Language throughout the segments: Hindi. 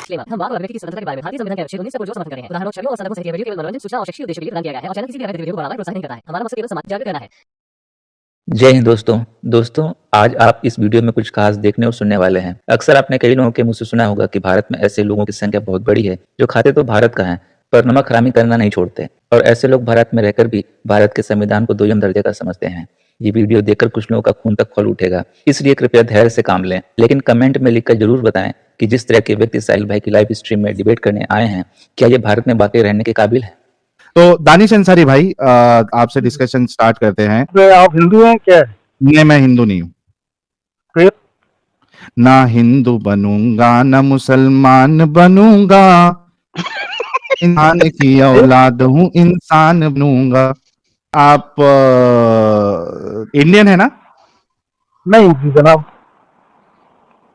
डिस्क्लेमर, हम वाक और अभिव्यक्ति की स्वतंत्रता के बारे में भारतीय संविधान के अनुच्छेद 19 से पुरजोर समर्थन करते हैं। उदाहरणों, छवियों और संदर्भों सहित यह वीडियो केवल मनोरंजन, सूचना और शैक्षिक उद्देश्य के लिए प्रदान किया गया है और चैनल किसी भी अवैध गतिविधियों को बढ़ावा या प्रोत्साहित नहीं करता है। हमारा मकसद केवल समाज जागरूक करना है। जय हिंद दोस्तों, आज आप इस वीडियो में कुछ खास देखने और सुनने वाले हैं। अक्सर आपने कई लोगों के मुंह से सुना होगा कि भारत में ऐसे लोगों की संख्या बहुत बड़ी है जो खाते तो भारत का है पर नमक हरामी करना नहीं छोड़ते, और ऐसे लोग भारत में रहकर भी भारत के संविधान को दोयम दर्जे का समझते हैं। ये वीडियो देखकर कुछ लोगों का खून तक खौल उठेगा, इसलिए कृपया धैर्य से काम लें, लेकिन कमेंट में लिखकर जरूर बताएं कि जिस तरह के व्यक्ति साहिल भाई की लाइव स्ट्रीम में डिबेट करने आए हैं, क्या ये भारत में वाकई रहने के काबिल है। तो दानिश अंसारी भाई, आपसे डिस्कशन स्टार्ट करते हैं। तो आप हिंदू हैं क्या? नहीं, मैं हिंदू नहीं हूँ। फिर ना हिंदू बनूंगा ना मुसलमान बनूंगा, इंसान की औलाद हूँ, इंसान बनूंगा। आप इंडियन है ना? नहीं जी जनाब,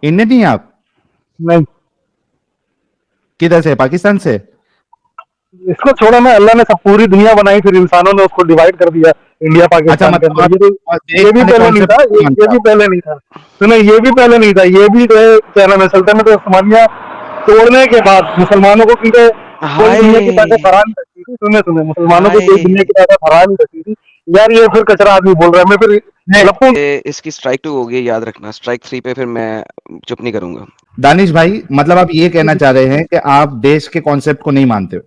इंडियन नहीं है आप? नहीं। किधर से? पाकिस्तान से? इसको छोड़ो ना, अल्लाह ने सब पूरी दुनिया बनाई, फिर इंसानों ने उसको डिवाइड कर दिया इंडिया अच्छा, पाकिस्तान के मतलब अंदर। ये भी पहले नहीं था, ये भी पहले नहीं था। सुनो, ये भी पहले नहीं था। ये भी जो है क्या नाम है, सल्तनत उस्मानिया तोड़ने के बाद मुसलमानों को क्योंकि कोई दुनिया की ताकत हरा नहीं सकती थी। सुने मुसलमानों को कोई दुनिया की ताकत हरा नहीं सकती थी। यार ये फिर कचरा आदमी बोल रहा है। मैं फिर इसकी स्ट्राइक 2 हो गई, याद रखना। स्ट्राइक 3 पे फिर मैं चुप नहीं करूंगा। दानिश भाई, मतलब आप ये कहना चाह रहे हैं कि आप देश के कॉन्सेप्ट को नहीं मानते हो?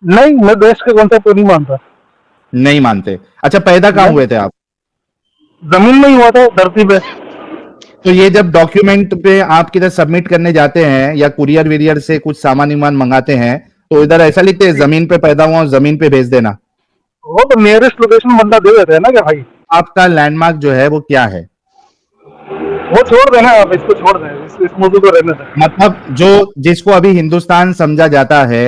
नहीं, मैं देश के कॉन्सेप्ट को नहीं मानता। नहीं मानते? अच्छा, पैदा कहाँ हुए थे आप? जमीन में ही हुआ था, धरती पे। तो ये जब डॉक्यूमेंट पे आप किधर सबमिट करने जाते हैं या कुरियर विरियर से कुछ सामान वामान मंगाते हैं तो इधर ऐसा लिखते हैं जमीन पे पैदा हुआ और जमीन पे भेज देना? वो तो नियरेस्ट लोकेशन बंदा दे देते हैं ना क्या भाई? आपका लैंडमार्क जो है वो क्या है? वो छोड़ देना, आप इसको छोड़ दें, इस मौजूद को रहने दें। मतलब जो जिसको अभी हिंदुस्तान समझा जाता है,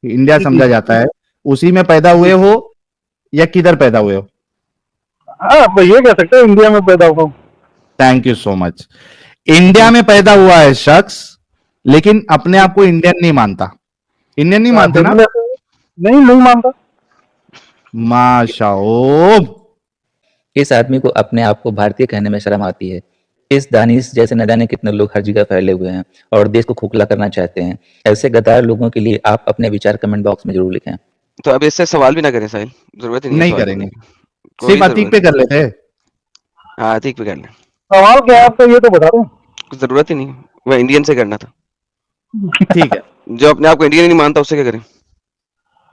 इंडिया समझा जाता है, उसी में पैदा हुए हो या किधर पैदा हुए हो? हाँ, तो ये कह सकते हैं इंडिया में पैदा हुआ हूँ। Thank you so much. India में पैदा हुआ है शख्स, लेकिन अपने आप को इंडियन नहीं मानता। इंडियन नहीं मानते ना? नहीं मानता। माशाओ। इस आदमी को अपने आप को भारतीय कहने में शर्म आती है। इस दानिश जैसे न जाने कितने लोग हर जगह फैले हुए हैं और देश को खोखला करना चाहते हैं। ऐसे गद्दार लोगों के लिए आप अपने विचार कमेंट बॉक्स में जरूर लिखें। तो अब इससे सवाल भी ना करें साहिल, जरूरत ही नहीं है करेंगे, सिर्फ अतीक पे कर लेते हैं। हाँ, अतीक पे कर ले। सवाल क्या है आपका, ये तो बता दो। कुछ जरूरत ही नहीं, वो इंडियन से करना था। ठीक है। जो अपने आप को इंडियन ही नहीं मानता उससे क्या करें?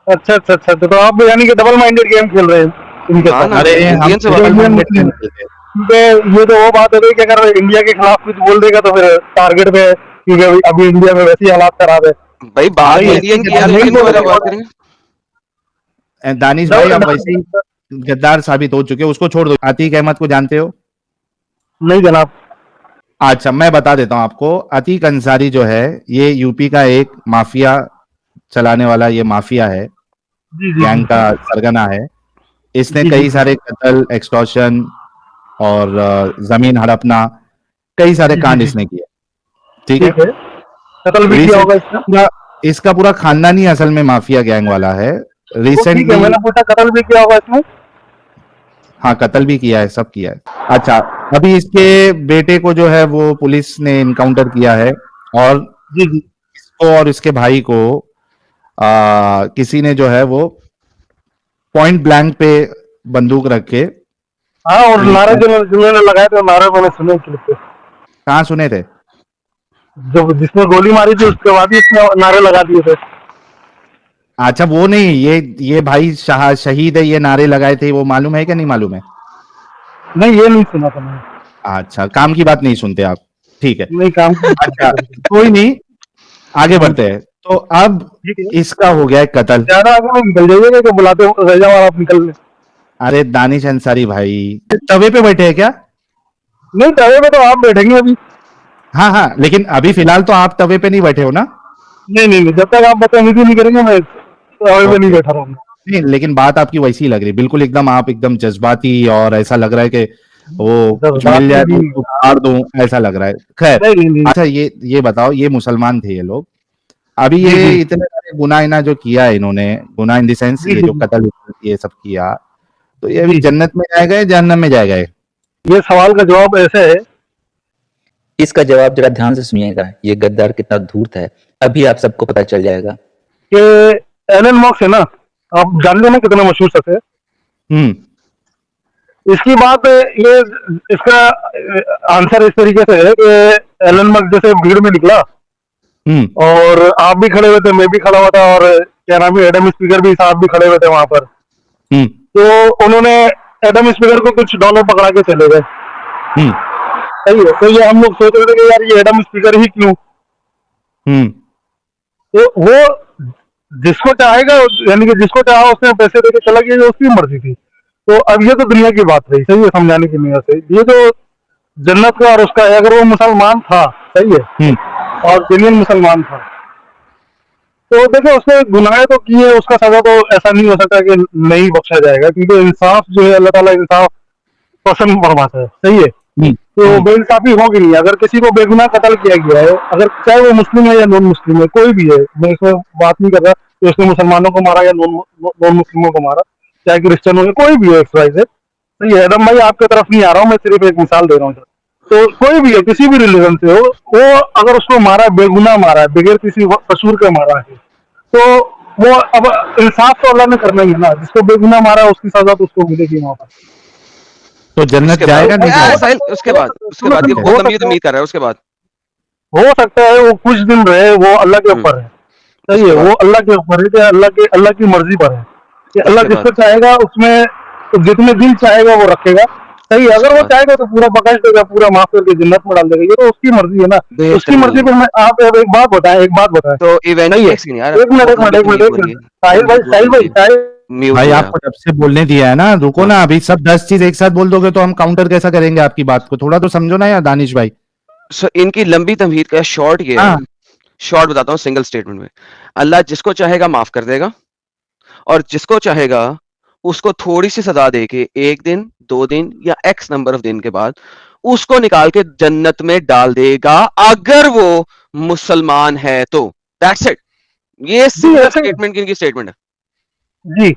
अच्छा, तो आप यानी कि डबल माइंडेड गेम खेल रहे हैं इनके हाँ साथ। ना, अरे इंडियन से ये तो वो बात हो गई कि अगर इंडिया के खिलाफ कुछ बोल देगा तो फिर टारगेट पे, क्योंकि अभी इंडिया में वैसी हालात खराब है भाई। बात इंडियन की है, इंडियन वाला बात करेंगे। दानिश भाई, आप वैसे ही गद्दार साबित हो चुके हो, उसको छोड़ दो। अतीक अहमद को जानते हो? नहीं जनाब। अच्छा, मैं बता देता हूं आपको। अतीक अंसारी जो है ये यूपी का एक माफिया चलाने वाला ये माफिया है, गैंग का सरगना है। इसने कई सारे कत्ल, एक्सटॉर्शन और जमीन हड़पना, कई सारे कांड इसने किए। ठीक है। कत्ल भी किया होगा इसका पूरा खानदान ही असल में माफिया गैंग वाला है। रिसेंटली मैंने पूछा कत्ल भी किया होगा इसमें। हाँ, कत्ल भी किया है, सब किया है। अच्छा, अभी इसके बेटे को जो है वो पुलिस ने इनकाउंटर किया है और इसको और इसके भाई को किसी ने जो है वो पॉइंट ब्लैंक पे बंदूक रख के। हाँ, और नारे जिन्होंने लगाए थे, नारे मैंने सुने क्लिप पे। कहाँ सुने थे? जो जिसने गोली मारी थी उसके बाद ही इसने नारे लगा दिए थे। अच्छा, वो नहीं, ये भाई शहीद है, ये नारे लगाए थे, वो मालूम है क्या? नहीं मालूम है? नहीं, ये नहीं सुना था मैंने। अच्छा, काम की बात नहीं सुनते आप। ठीक है, नहीं काम अच्छा कोई नहीं, आगे बढ़ते हैं। तो अब इसका हो गया है कत्ल। ज्यादा आगे में निकल जाइएगा कि बुलाते हो रह जाओ आप निकल। अरे दानिश अंसारी भाई, तवे पे बैठे हैं क्या? नहीं, तवे पे तो आप बैठेंगे अभी। हाँ, लेकिन अभी फिलहाल तो आप तवे पे नहीं बैठे हो ना? नहीं, जब तक आप बदतमीजी नहीं करेंगे मैं तवे पे नहीं बैठा रहूंगा। नहीं, लेकिन बात आपकी वैसी ही लग रही है, बिल्कुल एकदम आप एकदम जज्बाती, और ऐसा लग रहा है कि वो कुछ मिल जाए तो फाड़ दूं, ऐसा लग रहा है। खैर, अच्छा ये बताओ, ये मुसलमान थे ये लोग, अभी ये इतने सारे गुनाह जो किया है इन्होंने, गुनाह इन द सेंस ये जो कत्ल ये सब किया, तो ये अभी जन्नत में जाएगा या जहन्नम में जाएगा? ये सवाल का जवाब ऐसे है। इसका जवाब जरा ध्यान से सुनिएगा। ये गद्दार कितना धूर्त है। अभी आप सबको पता चल जाएगा। कि एलन मस्क है ना, आप जानते हो ना कितना मशहूर शख्स है। इसकी बात ये, इसका आंसर इस तरीके से है कि एलन मस्क जैसे भीड़ में निकला और आप भी खड़े हुए थे, मैं भी खड़ा हुआ था, और क्या नाम है, एडम स्पीकर भी साहब भी खड़े हुए थे वहां पर। तो उन्होंने एडम स्पीकर को कुछ डॉलर पकड़ा के चले गए। सही है। तो ये हम लोग सोच रहे थे कि यार ये एडम स्पीकर ही क्यों। तो वो जिसको चाहेगा, यानी कि जिसको चाहा उसने पैसे देके चला गया, ये उसकी मर्जी थी। तो अब ये तो दुनिया की बात रही, सही है, समझाने की नियत से। ये जो जन्नत का और उसका है, अगर वो मुसलमान था, सही है, और जेन्युइन मुसलमान था, तो देखो उसने गुनाह तो किए, उसका सजा तो ऐसा नहीं हो सकता कि नहीं बख्शा जाएगा, क्योंकि इंसाफ जो है अल्लाह ताला इंसाफ पसंद फरमाता है। सही है। तो बेइंसाफी होगी नहीं। अगर किसी को बेगुनाह कत्ल किया गया है, अगर चाहे वो मुस्लिम है या नॉन मुस्लिम है, कोई भी है, मैं इसमें बात नहीं कर रहा कि उसने मुसलमानों को मारा या नॉन मुस्लिमों को मारा, चाहे क्रिश्चियन हो, कोई भी हो, एक्स वाई जेड। सही है। एडम भाई आपकी तरफ नहीं आ रहा हूँ, मैं सिर्फ एक मिसाल दे रहा हूँ। तो कोई भी है, किसी भी रिलीजन से हो, वो अगर उसको मारा है, बेगुनाह मारा है, बगैर किसी कसूर के मारा है, तो वो अब इंसाफ तो अल्लाह ने करना ही है ना। जिसको बेगुनाह मारा है उसकी सजा तो उसको मिलेगी वहां पर। तो जन्नत जाएगा नहीं जाएगा? साहिल, उसके बाद ये बहुत लंबी उम्मीद कर रहा है। उसके बाद हो सकता है वो कुछ दिन रहे, वो अल्लाह के ऊपर है। सही है। वो अल्लाह के ऊपर है कि अल्लाह की मर्जी पर है कि अल्लाह जिसको चाहेगा उसमें तो जितने दिन चाहेगा वो रखेगा। सही है। अगर वो चाहेगा तो पूरा बख्श देगा, पूरा माफ करके जन्नत में डाल देगा। ये तो उसकी मर्जी है ना। उसकी मर्जी पर मैं आप एक बात बताएं। तो इवेंट एक मिनट साहिल भाई आपको जब से बोलने दिया है ना, रुको ना, अभी सब 10 चीज एक साथ बोल दोगे तो हम काउंटर कैसा करेंगे आपकी बात को? थोड़ा तो समझो ना यार दानिश भाई। इनकी लंबी तमहीद का शॉर्ट ये है, शॉर्ट बताता हूँ सिंगल स्टेटमेंट में। अल्लाह जिसको चाहेगा माफ कर देगा, और जिसको चाहेगा उसको थोड़ी सी सजा देके 1 दिन 2 दिन या एक्स नंबर ऑफ दिन के बाद उसको निकाल के जन्नत में डाल देगा, अगर वो मुसलमान है तो। That's it. ये सिंगल स्टेटमेंट की इनकी स्टेटमेंट है। जी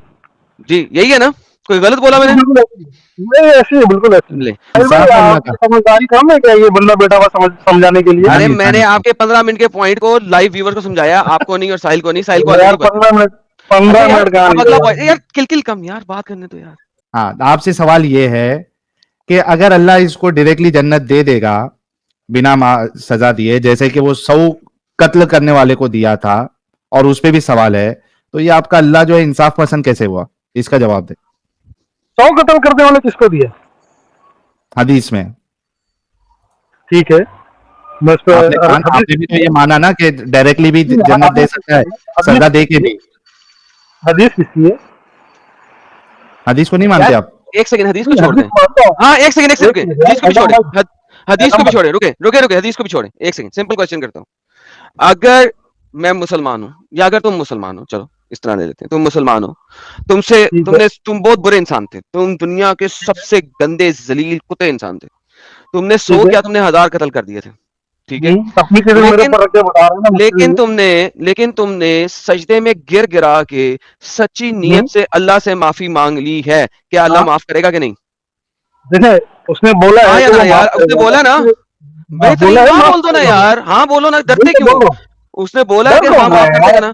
जी यही है ना? कोई गलत बोला मैंने? नहीं, ऐसी है, बिल्कुल ऐसी। समझदारी कम है क्या ये बंदा बैठा हुआ समझाने के लिए? अरे मैंने आपके 15 मिनट के पॉइंट को लाइव व्यूअर को समझाया, आपको नहीं और साहिल को नहीं। साहिल को यार 15 मिनट का अगला यार किल कम यार, बात करने तो यार। हाँ, आपसे सवाल ये है कि अगर अल्लाह इसको डायरेक्टली जन्नत दे देगा बिना सजा दिए, जैसे कि वो 100 कत्ल करने वाले को दिया था, और उस पे भी सवाल है, तो ये आपका अल्लाह जो है इंसाफ पसंद कैसे हुआ? इसका जवाब दे। 100 कत्ल करने वाले किसको दिया? हदीस में। ठीक है। आपने भी तो ये माना ना कि डायरेक्टली भी जन्नत दे सकता है, सजा दे के भी। हदीस किसकी है? हदीस को नहीं मानते आप? एक सेकंड, हदीस को छोड़ दें। हाँ एक सेकंड हदीस को भी छोड़े, हदीस को भी छोड़े, रुके हदीस को भी छोड़े। एक सेकंड, सिंपल क्वेश्चन करता हूँ। अगर मैं मुसलमान हूँ, या अगर तुम मुसलमान हो, चलो इस तरह ले लेते हैं, तुम मुसलमान हो, तुम बहुत बुरे इंसान थे, तुम दुनिया के सबसे गंदे जलील कुत्ते इंसान थे, तुमने 100 या तुमने 1000 कत्ल कर दिए थे, ठीक है? लेकिन तुमने सजदे में गिर गिरा के सच्ची नीयत से अल्लाह से माफी मांग ली है, क्या अल्लाह माफ करेगा कि नहीं? देखिए उसने बोला है ना यार, उसने बोला ना, हाँ बोल दो ना यार, हाँ बोलो ना, डरते क्यों? उसने बोला है कि हाँ माफ कर देगा ना।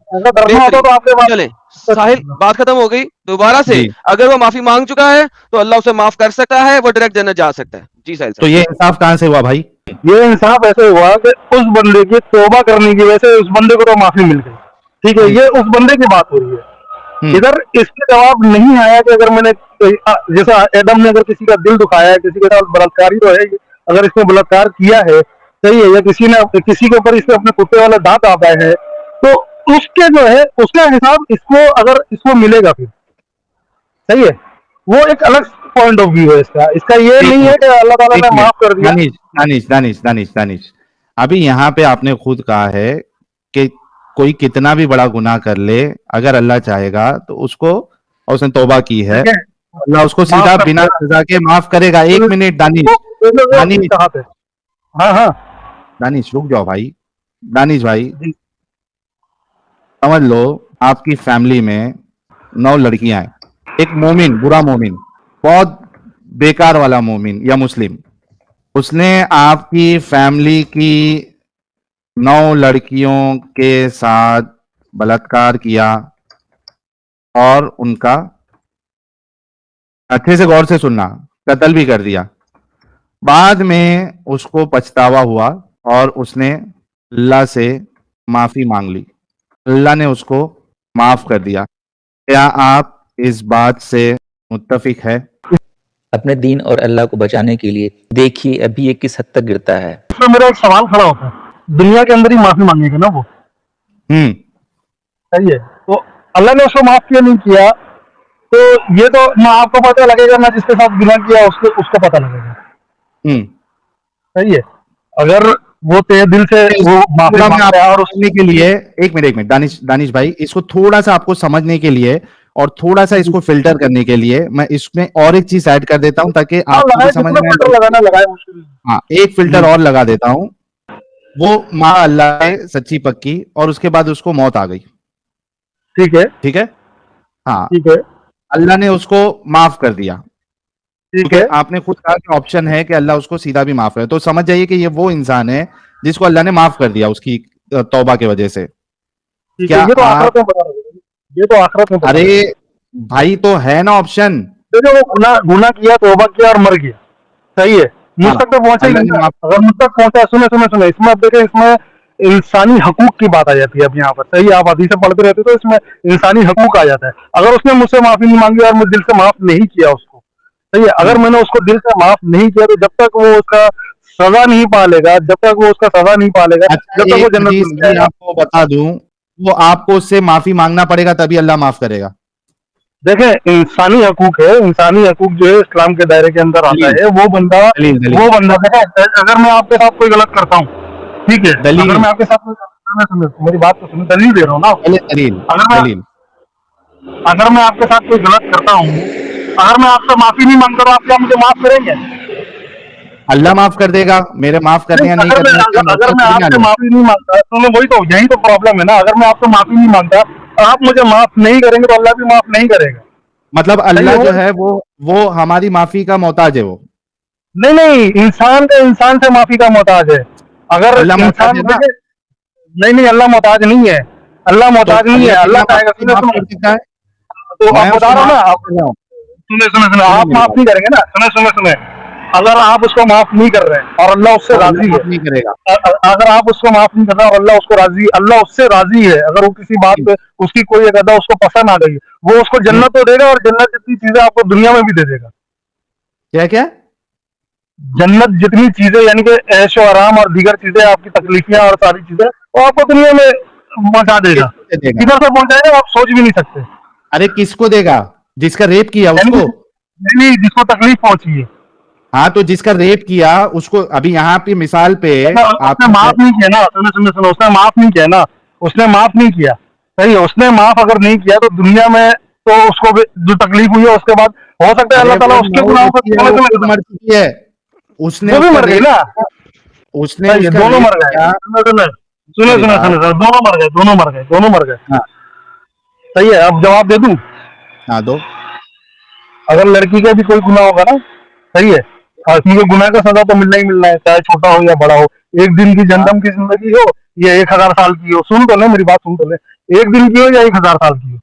चले साहिल, बात खत्म हो गई। दोबारा से अगर वो माफी मांग चुका है तो अल्लाह उसे माफ कर सकता है, वो डायरेक्ट जन्नत जा सकता है। जी साहिल। तो ये इंसाफ कहां से हुआ भाई? ये इंसाफ ऐसे हुआ कि उस बंदे की तौबा करने की वजह से उस बंदे को तो माफी मिल गई। ठीक है, ये उस बंदे की बात हो रही है। इधर इसके जवाब नहीं आया कि अगर मैंने, जैसा एडम ने अगर किसी का दिल दुखाया है, किसी के साथ बलात्कारी तो है, अगर इसने बलात्कार किया है, सही है, या किसी के ऊपर इसने अपने कुत्ते वाला दांत आता है, तो उसके जो है उसका हिसाब इसको मिलेगा फिर। सही है। वो एक अलग पॉइंट ऑफ व्यू है इसका ये नहीं है कि अल्लाह ताला ने माफ कर दिया। दानिश, अभी यहाँ पे आपने खुद कहा है कि कोई कितना भी बड़ा गुनाह कर ले, अगर अल्लाह चाहेगा तो उसको, और उसने तौबा की है, अल्लाह उसको सीधा बिना सजा के माफ करेगा। 1 मिनट दानिश, हाँ दानिश रुक जाओ भाई। दानिश भाई समझ लो, आपकी फैमिली में 9 लड़कियां हैं, एक मोमिन, बुरा मोमिन, बहुत बेकार वाला मोमिन या मुस्लिम, उसने आपकी फैमिली की 9 लड़कियों के साथ बलात्कार किया और उनका, अच्छे से गौर से सुनना, कत्ल भी कर दिया। बाद में उसको पछतावा हुआ और उसने अल्लाह से माफी मांग ली, अल्लाह ने उसको माफ कर दिया। क्या आप इस बात से मुत्तफिक है? अपने दीन और अल्लाह को बचाने के लिए देखिए अभी ये किस हद तक गिरता है। इसमें मेरा एक सवाल खड़ा होता है, दुनिया के अंदर ही माफी मांगेगा ना वो, सही है? तो अल्लाह ने उसको माफ किया नहीं किया, तो ये तो ना आपको पता लगेगा ना जिसके साथ गुनाह किया उसको पता लगेगा, सही है? अगर वो तेरे दिल से वो माफी मांगता है और उसने के लिए एक मिनट दानिश भाई, इसको थोड़ा सा आपको समझने के लिए और थोड़ा सा इसको फिल्टर करने के लिए मैं इसमें और एक चीज ऐड कर देता हूं ताकि आपको भी समझ में आए। हाँ, एक फिल्टर और लगा देता हूं। वो माँ अल्लाह है सच्ची पक्की और उसके बाद उसको मौत आ गई, ठीक है, ठीक है, हाँ, ठीक है, अल्लाह ने उसको माफ कर दिया, ठीक है। आपने खुद कहा कि ऑप्शन है कि अल्लाह उसको सीधा भी माफ करे, तो समझ जाइए कि ये वो इंसान है जिसको अल्लाह ने माफ कर दिया उसकी तौबा की वजह से। क्या ये तो आखिरत में बता रहा हूं, ये तो आखिरत में। अरे भाई तो है ना ऑप्शन, देखो वो गुनाह किया, तौबा किया और मर गया, सही है? मुझ तक तो पहुंचा ही नहीं। अगर मुझ तक पहुंचा, सुने इसमें अब देखें, इसमें इंसानी हकूक की बात आ जाती है अब यहाँ पर, सही है? आप हदीसें पढ़ते रहते तो इसमें इंसानी हकूक आ जाता है। अगर उसने मुझसे माफी नहीं मांगी और मैं दिल से माफ नहीं किया उसको, सही है? अगर मैंने उसको दिल से माफ नहीं किया तो जब तक वो उसका सजा नहीं पालेगा, जब तक वो उसका सजा नहीं पालेगा, जब तक वो जन्नत में नहीं जाएगा। आपको बता दूं, वो आपको उससे माफी मांगना पड़ेगा तभी अल्लाह माफ करेगा। देखें, इंसानी हकूक है, इंसानी हकूक जो है इस्लाम के दायरे के अंदर आता है। वो बंदा देखें, अगर मैं आपके साथ कोई गलत करता हूँ, ठीक है, अगर मैं आपके साथ मेरी बात तो सुनो, दलील दे रहा हूँ ना। अगर मैं आपके साथ कोई गलत करता हूँ, अगर मैं आपसे माफी नहीं मांगता तो आप क्या मुझे माफ करेंगे? अल्लाह माफ कर देगा, मेरे माफ करने या नहीं करने। अगर मैं आपसे माफी नहीं मांगता तो मैं वही तो, यही तो प्रॉब्लम है ना। अगर मैं आपसे माफी नहीं मांगता, आप मुझे माफ नहीं करेंगे तो अल्लाह भी माफ नहीं करेगा। मतलब अल्लाह जो है वो हमारी माफी का मोहताज है। वो नहीं, इंसान का इंसान से माफी का मोहताज है। अगर इंसान नहीं, अल्लाह मोहताज नहीं है, अल्लाह मोहताज नहीं है। अल्लाह चाहेगा, तो आप बता रहा हूँ ना, सुने, आप माफ नहीं करेंगे ना। सुने, अगर आप उसको माफ नहीं कर रहे हैं और अल्लाह उससे राजी है, नहीं करेगा। अगर आप उसको माफ नहीं कर रहे और अल्लाह उससे राजी है, अगर वो किसी बात पे उसकी कोई एक अदा उसको पसंद आ गई, वो उसको जन्नत तो देगा और जन्नत जितनी चीजें आपको दुनिया में भी दे देगा। क्या जन्नत जितनी चीजें, यानी कि ऐशो आराम और दीगर चीजें, आपकी तकलीफियां और सारी चीजें, वो आपको दुनिया में पहुंचा देगा। किधर से पहुंचाएगा आप सोच भी नहीं सकते। अरे किसको देगा? जिसका रेप किया उसको? नहीं, जिसको तकलीफ पहुंची है। हाँ, तो जिसका रेप किया उसको, अभी यहाँ पे मिसाल पे उसने माफ नहीं किया ना। सुनो, उसने माफ नहीं किया ना, उसने माफ नहीं किया, सही है? उसने माफ अगर नहीं किया तो दुनिया में तो उसको जो तकलीफ हुई है उसके बाद हो सकता है अल्लाह ताला उसके गुनाहों को मर चुकी है, उसने भी मर गई ना, उसने दोनों मर गए। सुनो, दोनों मर गए। सही है? अब जवाब दे दूं? हाँ दो। अगर लड़की का भी कोई गुनाह होगा ना, सही है, क्योंकि गुनाह का सजा तो मिलना ही मिलना है, चाहे छोटा हो या बड़ा हो। एक दिन की जन्नत की जिंदगी हो या 1000 साल की हो, सुन तो ले मेरी बात, सुन तो ले, एक दिन की हो या 1000 साल की हो,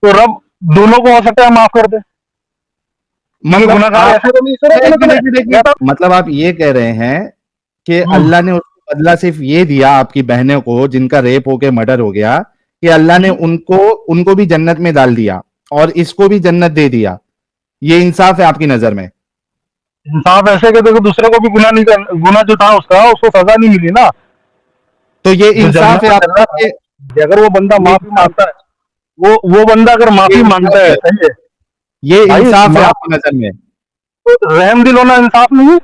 तो रब दोनों को हो सकता है माफ कर दे। मतलब आप ये कह रहे हैं कि अल्लाह ने उसको बदला सिर्फ ये दिया, आपकी बहनों को जिनका रेप होके मर्डर हो गया, कि अल्लाह ने उनको भी जन्नत में डाल दिया और इसको भी जन्नत दे दिया। ये इंसाफ है आपकी नजर में? इंसाफ ऐसे कि देखो, दूसरे को भी गुनाह जो था उसको सजा नहीं मिली ना, तो ये इंसाफ है आपका? अगर वो बंदा माफी मांगता है, वो बंदा अगर माफी मांगता है, सही है, ये इंसाफ है आपकी नजर में? तो रहम दिल होना इंसाफ नहीं?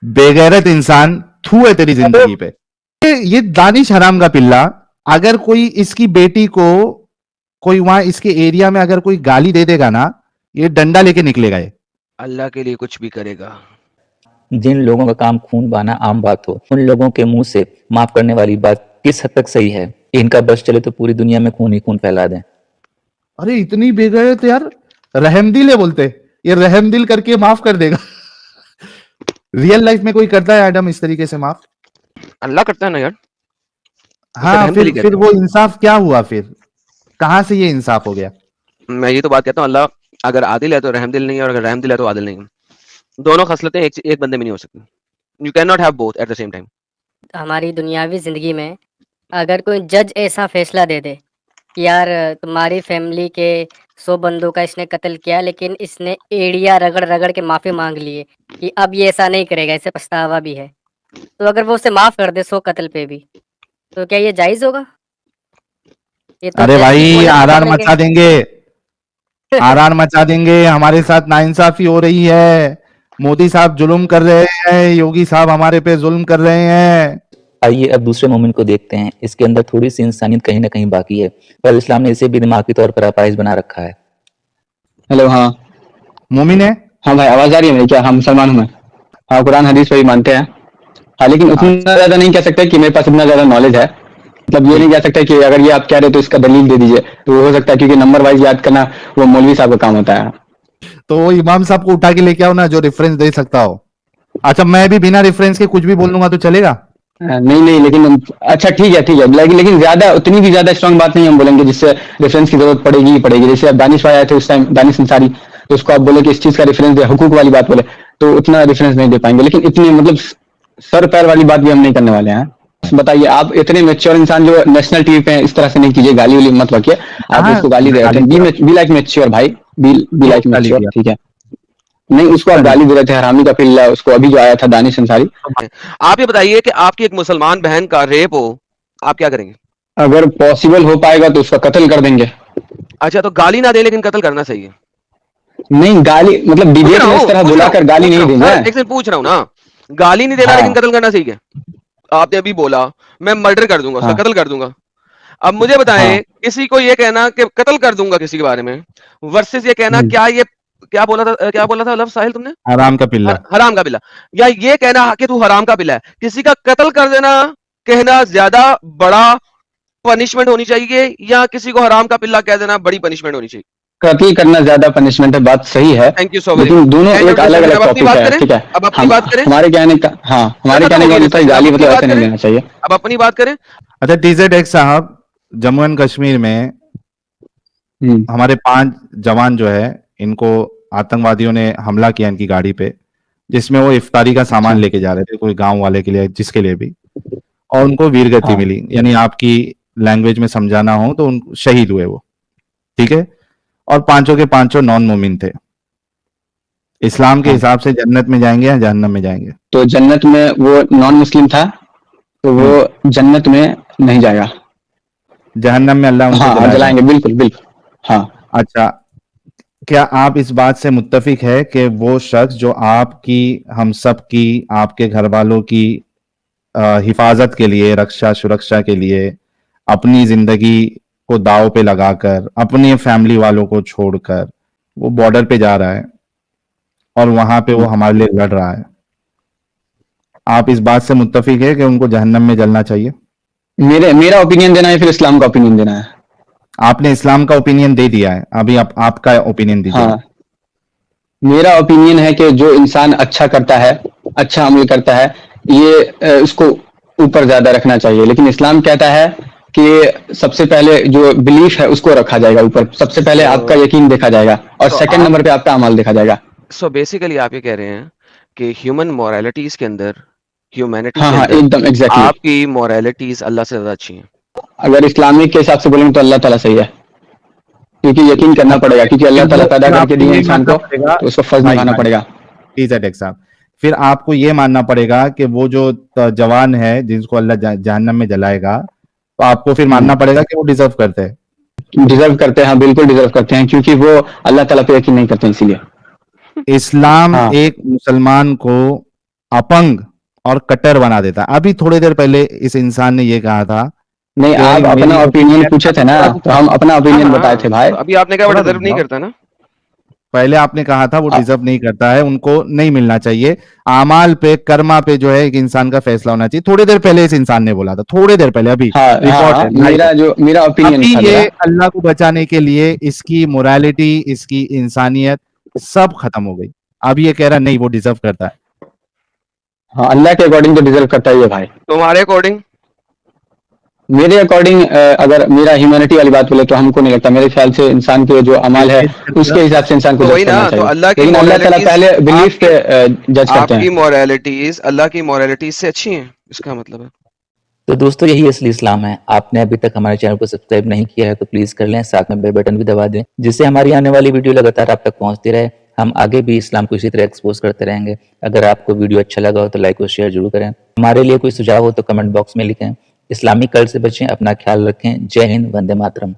बेगैरत इंसान, थू है तेरी जिंदगी पे। ये दानिश हराम का पिल्ला, अगर कोई इसकी बेटी को कोई वहां इसके एरिया में अगर कोई गाली दे देगा ना, ये डंडा लेके निकलेगा। ये अल्लाह के लिए कुछ भी करेगा। जिन लोगों का काम खून बहाना आम बात हो, उन लोगों के मुंह से माफ करने वाली बात किस हद तक सही है? इनका बस चले तो पूरी दुनिया में खून ही खून फैला दें। अरे इतनी बेगैरत यार, रहमदिल है बोलते, ये रहमदिल करके माफ कर देगा। रियल लाइफ में कोई करता है एडम इस तरीके से माफ? अल्लाह करता है ना यार, हाँ, रहम दिली फिर कहते वो इंसाफ क्या हुआ? फिर कहाँ से ये इंसाफ हो गया? हैं। मैं ये तो बात कहता हूँ, अल्लाह अगर आदिल है तो रहमदिल नहीं है, और अगर रहमदिल है तो आदिल नहीं है। दोनों खसलतें एक बंदे में नहीं हो सकती। You can not have both at the same time. हमारी दुनियावी ज़िंदगी में अगर कोई जज ऐसा फैसला दे दे कि यार तुम्हारी फैमिली के 100 बंदों का इसने कत्ल किया, लेकिन इसने एड़ियाँ रगड़-रगड़ के माफ़ी माँग ली है कि अब ये ऐसा नहीं करेगा, इसे पछतावा भी है। तो अगर वो उसे माफ़ कर दे 100 कत्ल पे भी, तो क्या ये जायज़ होगा? ये तो अरे जज की भाई, पॉइंट ऑफ व्यू आरान कर लेंगे। मचा देंगे, आरान मचा देंगे। हमारे साथ नाइंसाफी हो रही है, मोदी साहब जुल्म कर रहे हैं, योगी साहब हमारे पे जुल्म कर रहे हैं। आइए अब दूसरे मोमिन को देखते हैं। इसके अंदर थोड़ी सी इंसानियत कहीं ना कहीं बाकी है, पर इस्लाम ने इसे भी दिमागी तौर पर अपाहिज बना रखा है। हेलो, हाँ मोमिन है? हाँ भाई, आवाज आ रही है मेरी? क्या? हाँ, मुसलमान हूँ मैं। हाँ, कुरान हदीस पे भी मानते हैं। हाँ, लेकिन उतना ज्यादा नहीं कह सकते कि मेरे पास इतना ज्यादा नॉलेज है। मतलब ये नहीं कह सकते कि अगर ये आप कह रहे हो तो इसका दलील दे दीजिए, तो वो हो सकता है, क्योंकि नंबर वाइज याद करना वो मौलवी साहब का काम होता है। तो वो इमाम साहब को उठा के लेके आओ ना, जो रेफरेंस दे सकता हो। अच्छा, मैं भी बिना रेफरेंस के कुछ भी बोल दूंगा तो चलेगा? नहीं नहीं, लेकिन अच्छा ठीक है, लेकिन ज्यादा उतनी भी ज्यादा स्ट्रांग बात नहीं हम बोलेंगे जिससे रेफरेंस की जरूरत पड़ेगी ही पड़ेगी। जैसे अब दानिश भाई आए थे उस टाइम, दानिश अंसारी, तो उसको आप बोले कि इस चीज का रेफरेंस दे, हुकूक वाली बात बोले, तो उतना रेफरेंस नहीं दे पाएंगे। लेकिन इतनी मतलब सर पैर वाली बात भी हम नहीं करने वाले हैं। बताइए, आप इतने मेच्योर इंसान जो नेशनल टीवी पे इस तरह से नहीं कीजिए, गाली वाली मत रखिए। आप हाँ, उसको गाली दे रहे थे, बी लाइक मेच्योर भाई, बी लाइक गाली मेच्योर, दिया। ठीक है? नहीं, उसको आप गाली दे रहे थे, हरामी का पिल्ला, उसको अभी जो आया था दानिश अंसारी। आप ये बताइए कि आपकी एक मुसलमान बहन का रेप हो, आप क्या करेंगे? अगर पॉसिबल हो पाएगा तो उसका कत्ल कर देंगे। अच्छा, तो गाली ना दे लेकिन कत्ल करना सही है। नहीं, गाली मतलब डिबेट में इस तरह बुलाकर गाली नहीं देंगे। एक से पूछ रहा हूँ ना, गाली नहीं देना हाँ। लेकिन कत्ल करना सही है। आपने अभी बोला मैं मर्डर कर दूंगा, उसका हाँ। कत्ल कर दूंगा। अब मुझे बताएं, हाँ। किसी को ये कहना कि कत्ल कर दूंगा किसी के बारे में, वर्सेस ये कहना, क्या बोला था लफ्ज़ साहिल तुमने? हराम का पिल्ला। हराम का पिल्ला। या ये कहना कि तू हराम का पिल्ला है। किसी का कत्ल कर देना कहना ज्यादा बड़ा पनिशमेंट होनी चाहिए, या किसी को हराम का पिल्ला कह देना बड़ी पनिशमेंट होनी चाहिए? कत्ल करना ज्यादा पनिशमेंट है, बात सही है। थैंक यू सो वेरी लेकिन मच। दोनों एक अलग अलग टॉपिक है, ठीक है? अब अपनी बात करें। हमारे कहने का, हाँ, हमारे कहने का मतलब गाली मतलब ऐसे नहीं देना चाहिए। अब अपनी बात करें। अच्छा, TZX साहब, जम्मू एंड कश्मीर में हमारे 5 जवान जो है, इनको आतंकवादियों ने हमला किया इनकी गाड़ी पे, जिसमें वो इफ्तारी का सामान लेके जा रहे थे, कोई गांव वाले के लिए, जिसके लिए भी, और उनको वीरगति हाँ। मिली। यानी आपकी लैंग्वेज में समझाना हो तो उन शहीद हुए वो, ठीक है? और 5 के 5 नॉन मोमिन थे। इस्लाम के हाँ। हिसाब से जन्नत में जाएंगे या जहन्नम में जाएंगे? तो जन्नत में वो नॉन मुस्लिम था, तो वो जन्नत में नहीं जाएगा, जहन्नम में अल्लाह उनको हाँ जलाएंगे, बिल्कुल बिल्कुल, हाँ। अच्छा, क्या आप इस बात से मुत्तफिक है कि वो शख्स जो आपकी, हम सब की, आपके घर वालों की हिफाजत के लिए, रक्षा सुरक्षा के लिए अपनी जिंदगी को दांव पे लगाकर, अपनी फैमिली वालों को छोड़कर वो बॉर्डर पे जा रहा है और वहां पे वो हमारे लिए लड़ रहा है, आप इस बात से मुत्तफिक है कि उनको जहन्नम में जलना चाहिए? मेरा ओपिनियन देना है, फिर इस्लाम का ओपिनियन देना है? आपने इस्लाम का ओपिनियन दे दिया है, अभी आपका ओपिनियन दीजिए। हाँ, मेरा ओपिनियन है कि जो इंसान अच्छा करता है, अच्छा अमल करता है, ये उसको ऊपर ज्यादा रखना चाहिए। लेकिन इस्लाम कहता है कि सबसे पहले जो बिलीफ है उसको रखा जाएगा ऊपर, सबसे पहले आपका यकीन देखा जाएगा, और सेकंड नंबर पे आपका अमल देखा जाएगा। सो बेसिकली आप ये कह रहे हैं कि ह्यूमन मोरालिटीज के अंदर, ह्यूमैनिटी हाँ के हाँ, अंदर एकदम एग्जैक्टली। आपकी मोरालिटीज अल्लाह से ज्यादा अच्छी हैं। अगर इस्लामिक के हिसाब से बोलेंगे तो अल्लाह ताला सही है, क्योंकि यकीन करना पड़ेगा, क्योंकि अल्लाह ताला पैदा करके दिए इंसान को, तो उसको फर्ज निभाना पड़ेगा। TZX साहब, फिर आपको ये मानना पड़ेगा कि वो जो जवान है जिसको अल्लाह जहन्नम में जलाएगा, तो आपको फिर मानना पड़ेगा कि वो डिजर्व करते हैं। डिजर्व करते हैं, हाँ बिल्कुल डिजर्व करते हैं, क्योंकि वो अल्लाह ताला पे यकीन नहीं करते, इसीलिए। इस्लाम हाँ। एक मुसलमान को अपंग और कट्टर बना देता है। अभी थोड़ी देर पहले इस इंसान ने ये कहा था, नहीं, आप अपना ओपिनियन पूछे थे ना, तो हम अपना ओपिनियन बताए थे भाई। अभी आपने कहा वो डिजर्व नहीं करता ना। पहले आपने कहा था वो डिजर्व नहीं करता है, उनको नहीं मिलना चाहिए। आमाल पे, कर्मा पे जो है एक इंसान का फैसला होना चाहिए। थोड़ी देर पहले इस इंसान ने बोला था, थोड़ी देर पहले, अभी हाँ, रिकॉर्ड है। मेरा ओपिनियन अभी था ये मेरा। अल्लाह को बचाने के लिए इसकी मोरालिटी, इसकी इंसानियत सब खत्म हो गई। अब ये कह रहा नहीं वो डिजर्व करता है। हाँ, अल्लाह के अकॉर्डिंग तो डिजर्व करता ही है भाई। तुम्हारे अकॉर्डिंग? मेरे अकॉर्डिंग अगर मेरा ह्यूमैनिटी वाली बात बोले तो हमको नहीं लगता, मेरे ख्याल से इंसान के जो अमाल है उसके हिसाब से इंसान को तो जज वही ना, करना तो चाहिए, अल्लाह की लेकिन अल्लाह ताला moralities पहले बिलीफ पे जज करते आपकी हैं। मोरालिटीज अल्लाह की मोरालिटीज से अच्छी हैं, इसका मतलब है। तो दोस्तों यही असली इस्लाम है। आपने अभी तक हमारे चैनल को सब्सक्राइब नहीं किया है तो प्लीज कर लें, साथ में बेल बटन भी दबा दें, जिससे हमारी आने वाली वीडियो लगातार आप तक पहुंचती रहे। हम आगे भी इस्लाम को इसी तरह एक्सपोज करते रहेंगे। अगर आपको वीडियो अच्छा लगा हो तो लाइक और शेयर जरूर करें। हमारे लिए कोई सुझाव हो तो कमेंट बॉक्स में लिखें। इस्लामी कल्ट से बचें, अपना ख्याल रखें। जय हिंद, वंदे मातरम।